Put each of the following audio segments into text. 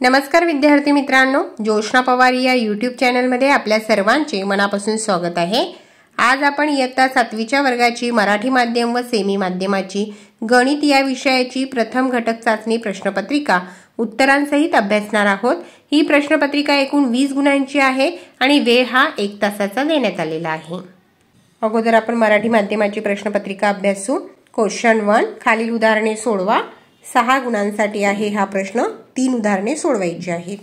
नमस्कार विद्यार्थी मित्रांनो, जोशना पवार या यूट्यूब चॅनलमध्ये आपल्या सर्वांचे मनापासून स्वागत आहे। आज आपण इयत्ता 7वीच्या वर्गाची मराठी माध्यम व सेमी माध्यमाची गणित या विषयाची प्रथम घटक चाचणी प्रश्नपत्रिका उत्तरांसहित अभ्यासणार आहोत। ही प्रश्नपत्रिका एकूण 20 गुणांची आहे आणि वेळ हा 1 तासाचा देण्यात आलेला आहे। अगोदर आपण मराठी माध्यमाची प्रश्नपत्रिका अभ्यासू। क्वेश्चन 1, खालील उदाहरणे सोडवा। 6 गुणांसाठी आहे हा प्रश्न। 3 उदाहरणे सोडवायची आहेत।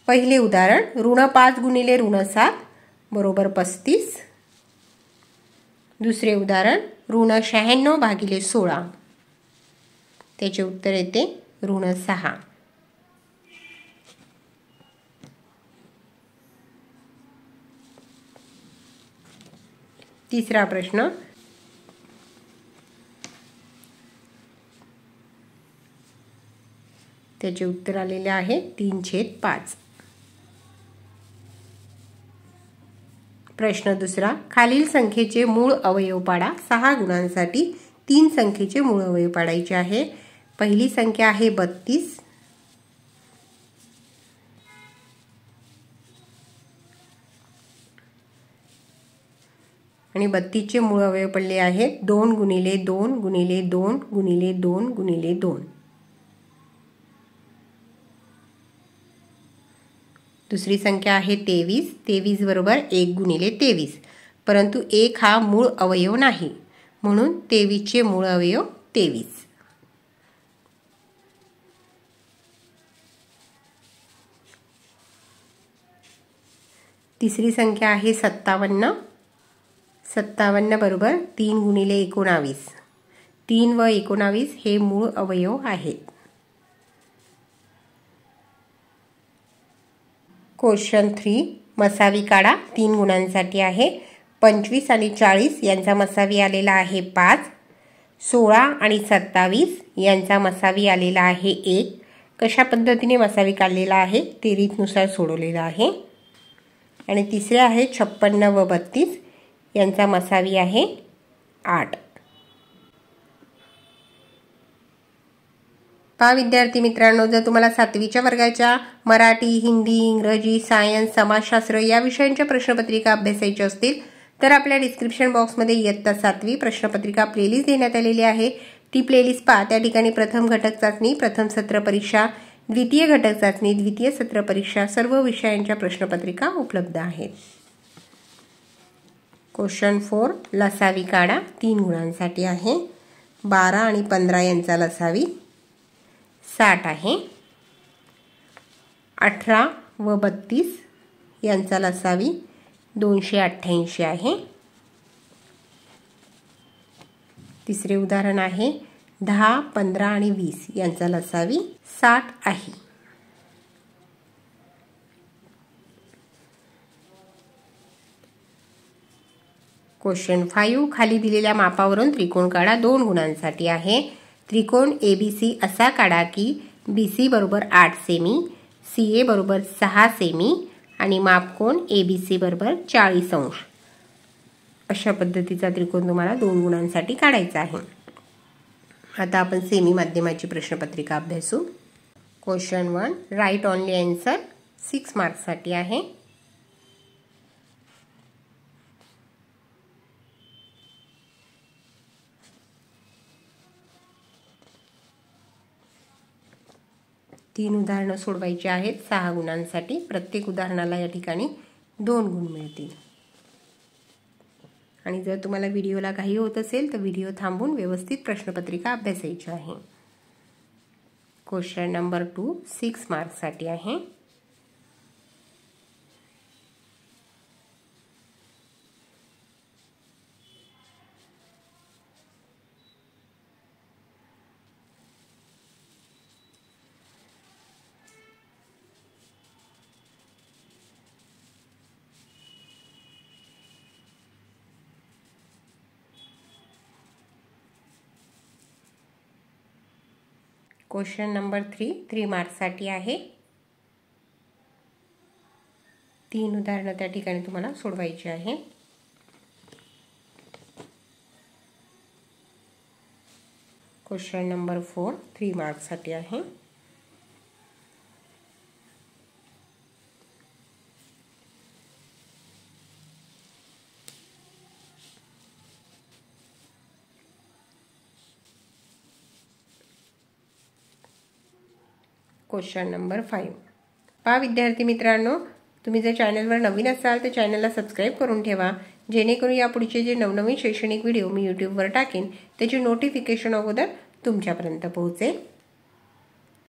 पहिले उदाहरण, ऋण 5 गुणिले ऋण 7 बरोबर 35। दुसरे उदाहरण, ऋण 96 भागिले 16, त्याचे उत्तर येते ऋण 6। तिसरा प्रश्न, त्याचे उत्तर आलेले आहे 3/5। प्रश्न दुसरा, खालील संख्येचे मूळ अवयव पाडा। 6 गुणांसाठी 3 संख्येचे मूळ अवयव पाडायचे आहे। पहिली संख्या आहे 32 आणि 32 चे मूळ अवयव पडले आहेत 2 गुणिले 2 गुणिले 2 गुणिले 2 गुणिले 2। दुसरी संख्या आहे 23। 23 बरोबर 1 गुणिले 23, परंतु 1 हा मूळ अवयव नाही, म्हणून 23 चे मूळ अवयव 23। तिसरी संख्या आहे 57। 57 बरोबर 3 गुणिले 19। 3 व 19 हे मूळ अवयव आहेत। क्वेश्चन 3, मसावी काढा। 3 गुणांसाठी आहे। 25 आणि 40 यांचा मसावी आलेला आहे 5। 16 आणि 27 यांचा मसावी आलेला आहे 1। कशा पद्धतीने मसावी काढलेला आहे ते रीतनुसार सोडवलेला आहे। आणि तिसरे आहे 56 व 32 यांचा मसावी आहे 8। पहा विद्यार्थी मित्रांनो, जर तुम्हाला 7वीच्या वर्गाच्या मराठी, हिंदी, इंग्रजी, सायन्स, समाजशास्त्र या विषयांच्या प्रश्नपत्रिका अभ्यासायच्या असतील तर आपल्या डिस्क्रिप्शन बॉक्समध्ये इयत्ता 7वी प्रश्नपत्रिका प्लेलिस्ट देण्यात आलेली आहे। ती प्लेलिस्ट पहा। त्या ठिकाणी प्रथम घटक चाचणी, प्रथम सत्र परीक्षा, द्वितीय घटक चाचणी, द्वितीय सत्र परीक्षा सर्व विषयांच्या प्रश्नपत्रिका उपलब्ध आहेत। क्वेश्चन 4, लसावी काढा। 3 गुणांसाठी आहे। 12 आणि 15 यांचा लसावी 60 आहे। 18 व 32 यांचा लसावी 288 आहे। तिसरे उदाहरण आहे 10, 15 आणि 20 यांचा लसावी 60 आहे। क्वेश्चन 5, खाली दिलेल्या मापावरून त्रिकोण काढा। 2 गुणांसाठी आहे। त्रिकोण ABC असा काढा की BC बरोबर 8 सेमी, CA बरोबर 6 सेमी आणि मापकोन ABC बरोबर 40 अंश। अशा पद्धतीचा त्रिकोण तुम्हाला 2 गुणांसाठी काढायचा आहे। आता आपण सेमी माध्यमाची प्रश्नपत्रिका अभ्यासू। क्वेश्चन 1, राईट ओनली आन्सर 6 मार्क्ससाठी आहे। तीन उदाहरणं सोडवायची आहेत 6 गुणांसाठी। प्रत्येक उदाहरणाला या ठिकाणी 2 गुण मिळतील। आणि जर तुम्हाला व्हिडिओला काही होत असेल तर व्हिडिओ थांबवून व्यवस्थित प्रश्नपत्रिका अभ्यासायची आहे। क्वेश्चन नंबर 2, 6 मार्क्ससाठी आहे। क्वेश्चन नंबर 3 मार्क्ससाठी आहे। 3 उदाहरणं त्या ठिकाणी तुम्हाला सोडवायची आहे। क्वेश्चन नंबर 4 3 मार्क्ससाठी आहे। Question number 5. पहा विद्यार्थी मित्रांनो, तुम्ही जर चॅनलवर नवीन असाल तर चॅनलला सबस्क्राईब करून ठेवा, जेणेकरून यापुढचे जे नवनवीन शैक्षणिक व्हिडिओ मी यूट्यूबवर टाकेन त्याची नोटिफिकेशन अगोदर तुमच्यापर्यंत पोहोचेल.